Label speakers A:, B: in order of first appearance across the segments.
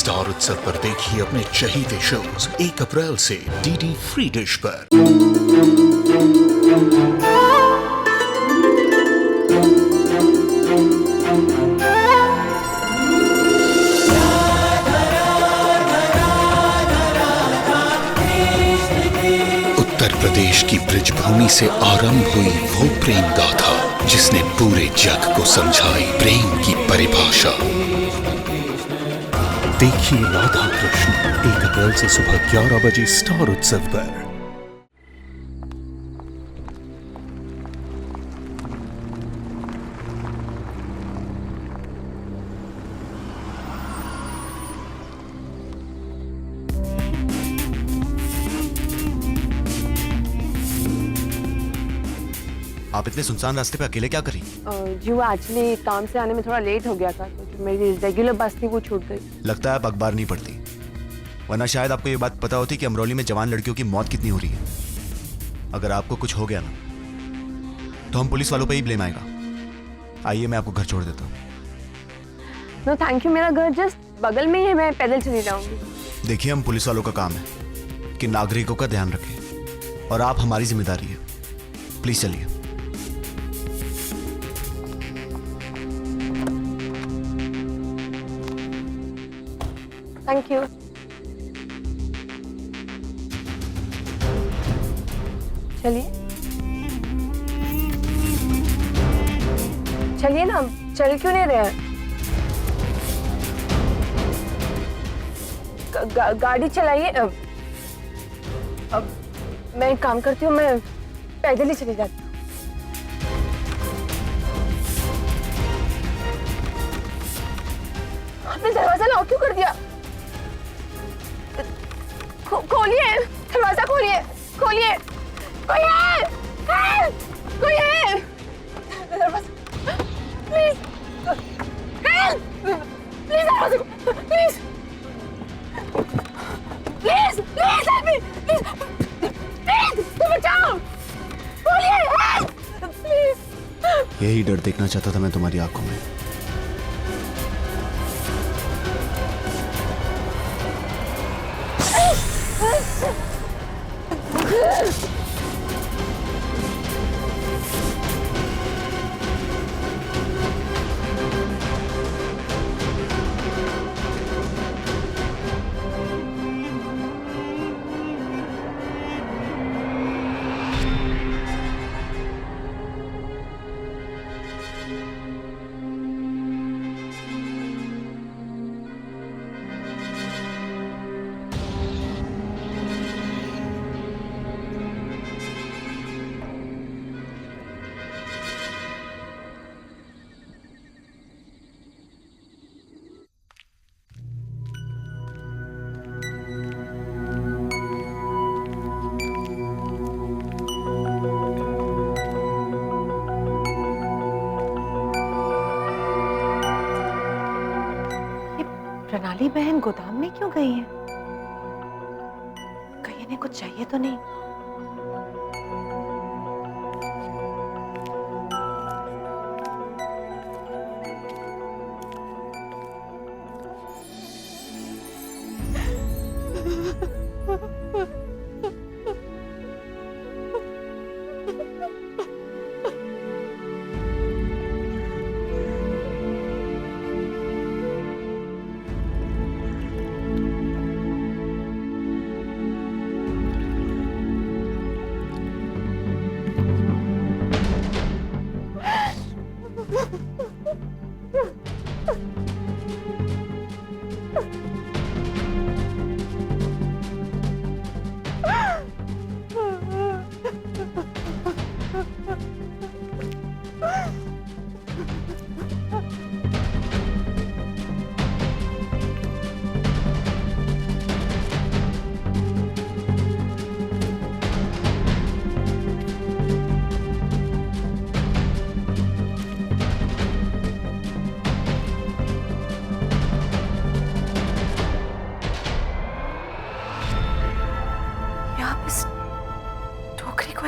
A: Star उत्सव पर देखिए अपने चहीते शोज 1 अप्रैल से डीडी फ्री डिश पर। उत्तर प्रदेश की ब्रजभूमि से आरंभ हुई वो प्रेम गाथा जिसने पूरे जग को समझाई प्रेम की परिभाषा। देखिए राधा कृष्ण 1 अप्रैल से सुबह 11 बजे स्टार उत्सव पर।
B: आप इतने सुनसान रास्ते पे अकेले क्या करी?
C: जी वो एक्चुअली काम से आने में थोड़ा लेट हो गया था तो जो मेरी रेगुलर बस थी वो छूट गई।
B: लगता है आप अखबार नहीं पढ़ती, वरना शायद आपको ये बात पता होती कि अमरौली में जवान लड़कियों की मौत कितनी हो रही है। अगर आपको कुछ हो गया ना तो हम पुलिस वालों पे ही ब्लेम आएगा। आइए मैं आपको घर छोड़ देता हूँ।
C: नो थैंक यू, मेरा घर जस्ट बगल में ही है, मैं पैदल चली जाऊंगी।
B: देखिए हम पुलिस वालों का काम है कि नागरिकों का ध्यान रखें और आप हमारी जिम्मेदारी है। प्लीज चलिए।
C: Thank you. चलिए चलिए ना, चल क्यों नहीं रहे? गाड़ी चलाइए। अब मैं एक काम करती हूँ, मैं पैदल ही चली जाती हूँ। आपने दरवाजा लॉक क्यों कर दिया? खोलिए दरवाजा, खोलिए खोलिए खोलिए खोलिए दरवाजा, प्लीज प्लीज दरवाजा, please please please help me, please please बचाओ, खोलिए प्लीज।
B: यही डर देखना चाहता था मैं तुम्हारी आंखों में।
C: प्रणाली बहन गोदाम में क्यों गई है? कहीं इन्हें कुछ चाहिए तो नहीं?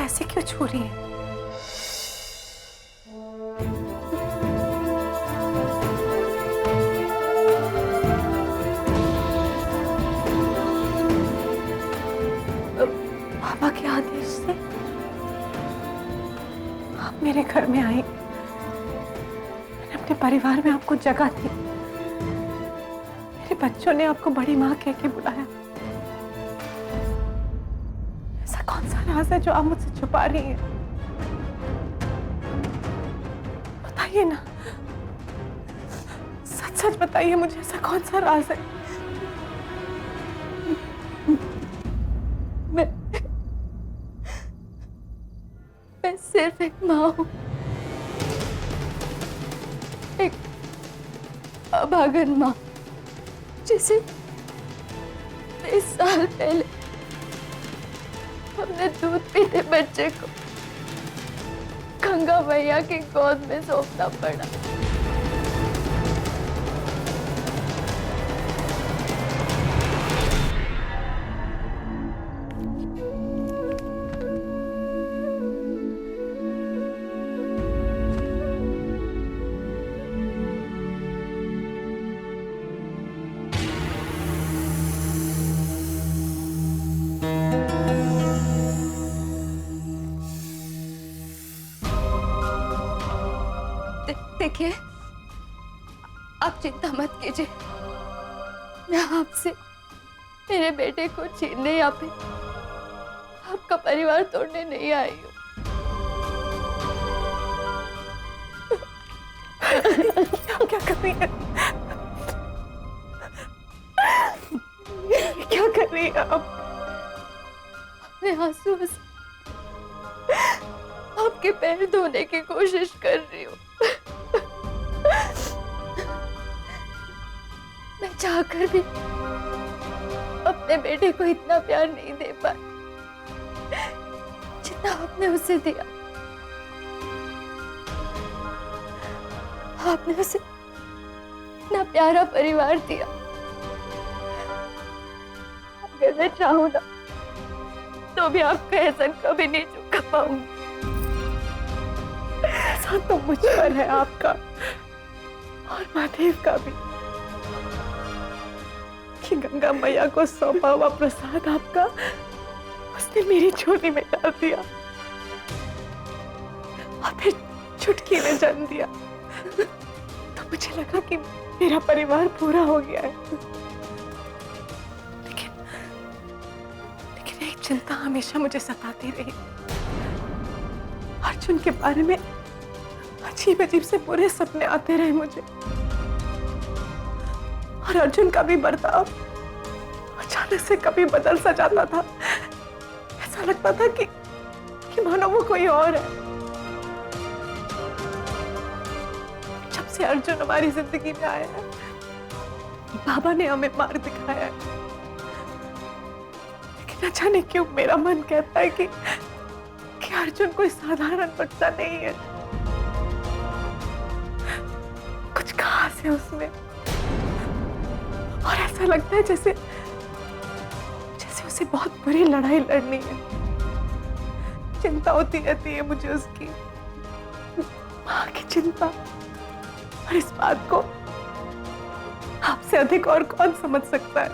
C: ऐसे क्यों छू रही है?
D: मेरे घर में आई, मैंने अपने परिवार में आपको जगह दी, मेरे बच्चों ने आपको बड़ी माँ कह के बुलाया। ऐसा कौन सा राज है जो आप मुझसे छुपा रही हैं? बताइए ना, सच सच बताइए मुझे, ऐसा कौन सा राज है?
E: मैं सिर्फ एक माँ हूँ, एक अभागन माँ, जिसे 20 साल पहले हमने दूध पीते बच्चे को गंगा मैया की गोद में सौंपना पड़ा। देखिए, आप चिंता मत कीजिए, मैं आपसे मेरे बेटे को छीनने या फिर आपका परिवार तोड़ने नहीं आई हूँ।
D: क्या कर रही है? क्या कर रही है आप?
E: अपने आंसू से आपके पैर धोने की कोशिश कर रही हूँ। मैं चाहकर भी अपने बेटे को इतना प्यार नहीं दे पाई जितना आपने उसे दिया। आपने उसे इतना प्यारा परिवार दिया। अगर मैं चाहूँ ना तो भी आपका एहसान कभी नहीं चुका पाऊंगी।
D: एहसान तो मुझ पर है आपका और महादेव का भी, कि गंगा मैया को सौंपा हुआ प्रसाद आपका उसने मेरी झोली में डाल दिया और फिर चुटकी में जन्म दिया। तो मुझे लगा कि मेरा परिवार पूरा हो गया है। लेकिन एक चिंता हमेशा मुझे सताती रही। अर्जुन के बारे में अजीब अजीब से बुरे सपने आते रहे मुझे, और अर्जुन का भी बर्ताव अचानक से कभी बदल सा जाता था। ऐसा लगता था कि मानो वो कोई और है। जब से अर्जुन हमारी जिंदगी में आया है, बाबा ने हमें मार दिखाया है, लेकिन न जाने क्यों मेरा मन कहता है कि अर्जुन कोई साधारण बच्चा नहीं है। कुछ खास है उसमें, और ऐसा लगता है जैसे उसे बहुत बुरी लड़ाई लड़नी है। चिंता होती रहती है मुझे उसकी, माँ की चिंता। और इस बात को आपसे अधिक और कौन समझ सकता है?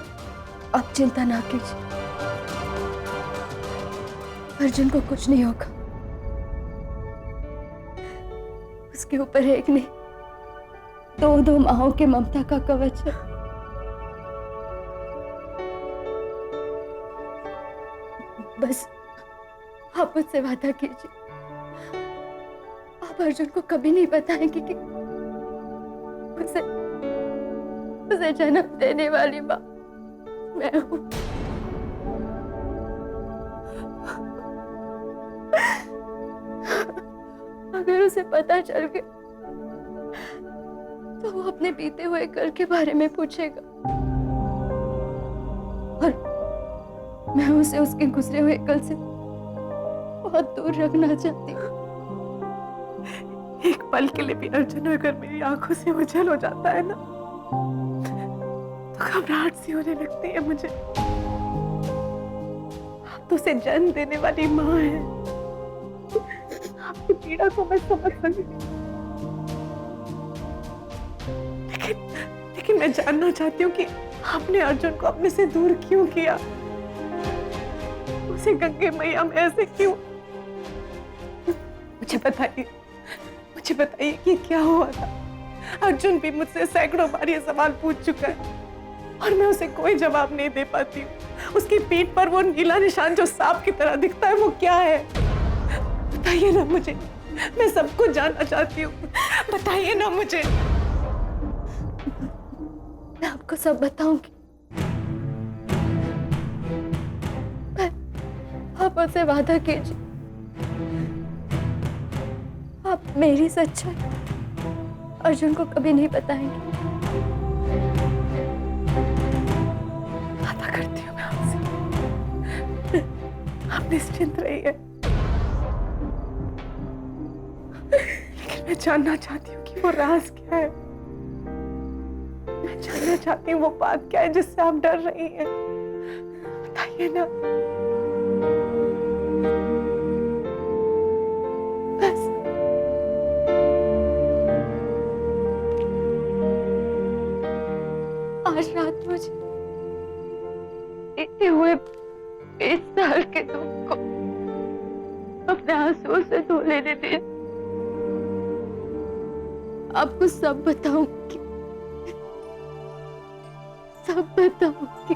E: आप चिंता ना कीजिए, अर्जुन को कुछ नहीं होगा। उसके ऊपर एक नहीं, दो माँओं के ममता का कवच है। बस आप मुझसे वादा कीजिए, आप अर्जुन को कभी नहीं बताएंगे कि उसे जन्म देने वाली माँ मैं हूँ। अगर उसे पता चल गया तो वो अपने बीते हुए कल के बारे में पूछेगा, और मैं उसे उसके गुजरे हुए कल से बहुत दूर रखना चाहती हूँ।
D: एक पल के लिए भी अर्जुन अगर मेरी आंखों से ओझल हो जाता है ना, तो घबराहट सी होने लगती है मुझे। आप तो उसे जन्म देने वाली माँ है, आपकी पीड़ा को मैं समझ सकती हूँ, लेकिन मैं जानना चाहती हूँ कि आपने अर्जुन को अपने से दूर क्यों किया? उसे गंगे मैया में ऐसे क्यों? मुझे बताइए, मुझे बताइए कि क्या हुआ था। अर्जुन भी मुझसे सैकड़ों बार ये सवाल पूछ चुका है और मैं उसे कोई जवाब नहीं दे पाती हूँ। उसकी पीठ पर वो नीला निशान जो सांप की तरह दिखता है वो क्या है? बताइए ना मुझे, मैं सब कुछ जानना चाहती हूँ, बताइए ना मुझे।
E: मैं आपको सब बताऊंगी, आप मुझसे वादा कीजिए, आप मेरी सच्चाई अर्जुन को कभी नहीं बताएंगे।
D: वादा करती हूँ मैं आपसे, आप निश्चिंत रहिए। लेकिन मैं जानना चाहती हूँ कि वो राज क्या है। मैं जानना चाहती हूँ वो बात क्या है जिससे आप डर रही हैं। बताइए ना।
E: बस आज रात मुझे इतने हुए 20 साल के दुख को अपने आंसुओं से धो लेने दे। आपको सब बताऊंगी, सब बताऊंगी।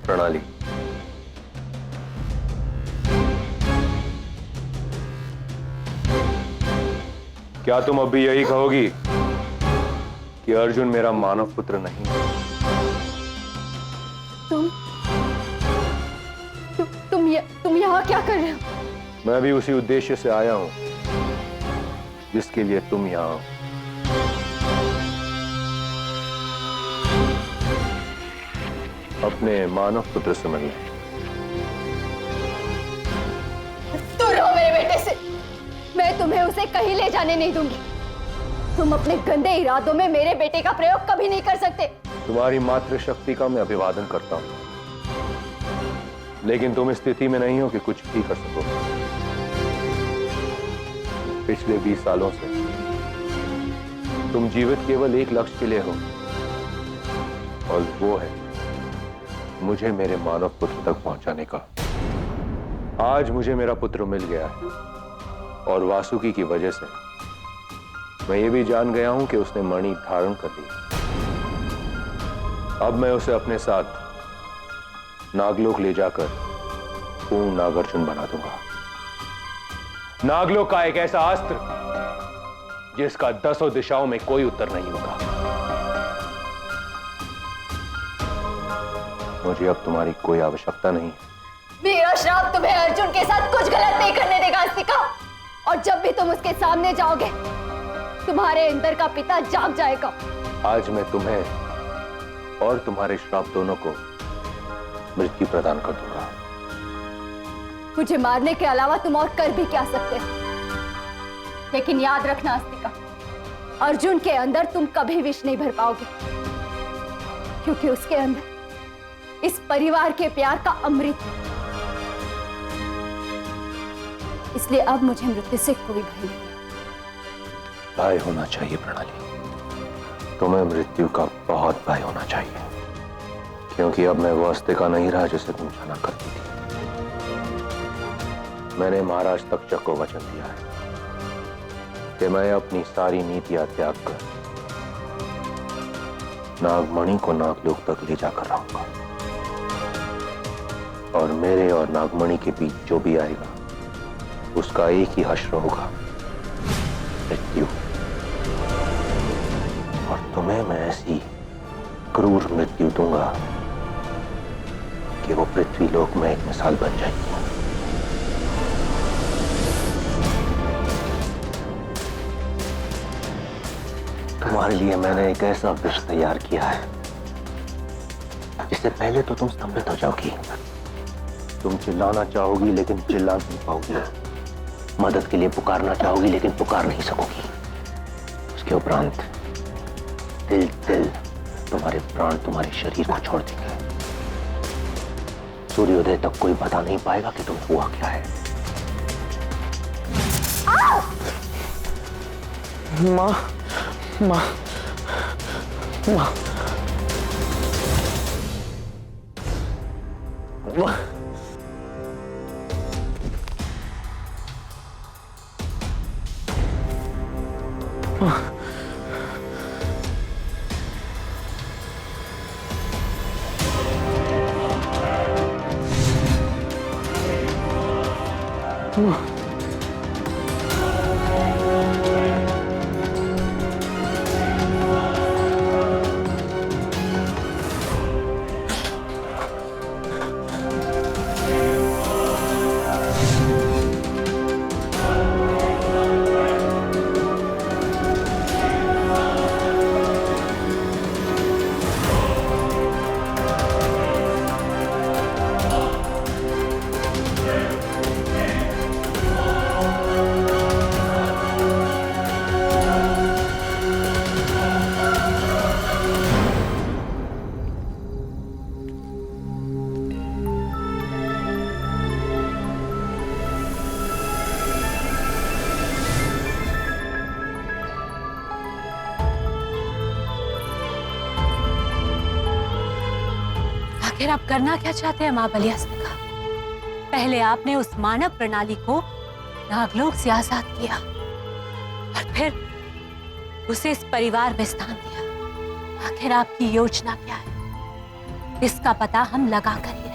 F: प्रणाली। क्या तुम अब भी यही कहोगी कि अर्जुन मेरा मानव पुत्र नहीं है?
E: तुम यहाँ क्या कर रहे हो?
F: मैं भी उसी उद्देश्य से आया हूं जिसके लिए तुम यहाँ हो। अपने मानव पुत्र से मिलने।
E: दूर रहो मेरे बेटे से, मैं तुम्हें उसे कहीं ले जाने नहीं दूंगी। तुम अपने गंदे इरादों में मेरे बेटे का प्रयोग कभी नहीं कर सकते।
F: तुम्हारी मातृशक्ति का मैं अभिवादन करता हूं, लेकिन तुम इस स्थिति में नहीं हो कि कुछ भी कर सको। पिछले 20 सालों से तुम जीवित केवल एक लक्ष्य के लिए हो, और वो है मुझे मेरे मानव पुत्र तक पहुंचाने का। आज मुझे मेरा पुत्र मिल गया है, और वासुकी की वजह से मैं ये भी जान गया हूं कि उसने मणि धारण कर ली। अब मैं उसे अपने साथ नागलोक ले जाकर पूर्ण नागार्जुन बना दूंगा। नागलोक का एक ऐसा अस्त्र जिसका 10 दिशाओं में कोई उत्तर नहीं होगा। मुझे अब तुम्हारी कोई आवश्यकता नहीं।
E: मेरा श्राप तुम्हें अर्जुन के साथ कुछ गलत नहीं करने देगा अस्तिका। और जब भी तुम उसके सामने जाओगे, तुम्हारे अंदर का पिता जाग जाएगा।
F: आज मैं तुम्हें और तुम्हारे श्राप दोनों को मृत्यु प्रदान कर दूंगा।
E: मुझे मारने के अलावा तुम और कर भी क्या सकते हो? लेकिन याद रखना अस्तिका, अर्जुन के अंदर तुम कभी विष नहीं भर पाओगे, क्योंकि उसके अंदर इस परिवार के प्यार का अमृत। इसलिए अब मुझे मृत्यु से कोई भय नहीं।
F: भय होना चाहिए प्रणाली, तुम्हें मृत्यु का बहुत भय होना चाहिए, क्योंकि अब मैं वो अस्तिका नहीं रहा जिसे तुम जाना करती थी। मैंने महाराज तक्षक को वचन दिया है कि मैं अपनी सारी नीतियां त्याग कर नागमणि को नागलोक तक ले जाकर रहूंगा। और मेरे और नागमणि के बीच जो भी आएगा उसका एक ही हश्र होगा, मृत्यु। और तुम्हें मैं ऐसी क्रूर मृत्यु दूंगा कि वो पृथ्वी लोक में एक मिसाल बन जाएगी। तुम्हारे लिए मैंने एक ऐसा विष तैयार किया है जिससे पहले तो तुम स्तंभित हो जाओगी। तुम चिल्लाना चाहोगी लेकिन चिल्ला नहीं पाओगी, मदद के लिए पुकारना चाहोगी लेकिन पुकार नहीं सकोगी। उसके उपरांत दिल दिल तुम्हारे प्राण तुम्हारे शरीर को छोड़ देंगे। सूर्योदय तक कोई बता नहीं पाएगा कि तुम हुआ क्या है।
G: माँ, माँ, माँ, माँ।
H: आखिर आप करना क्या चाहते हैं मां बलियास्तिका? पहले आपने उस मानव प्रणाली को नागलोक से आजाद किया और फिर उसे इस परिवार में स्थान दिया। आखिर आपकी योजना क्या है? इसका पता हम लगा कर ही रहेंगे।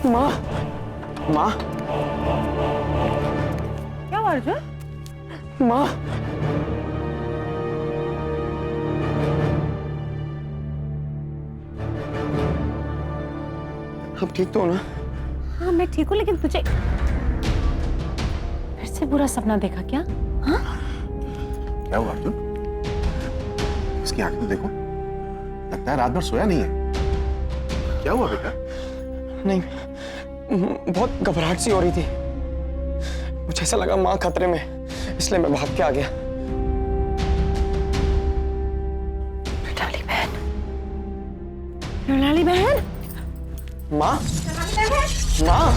G: माँ, माँ,
D: क्या हुआ अर्जुन?
G: माँ, अब ठीक तो हो ना?
H: हाँ मैं ठीक हूँ, लेकिन तुझे फिर से बुरा सपना देखा क्या? हाँ?
I: क्या हुआ अर्जुन? इसकी आंखें देखो, लगता है रात भर सोया नहीं है। क्या हुआ बेटा?
G: नहीं, बहुत घबराहट सी हो रही थी। मुझे ऐसा लगा माँ खतरे में, इसलिए मैं भाग के आ गया।
H: मृणाली बहन, मृणाली बहन,
G: माँ, माँ,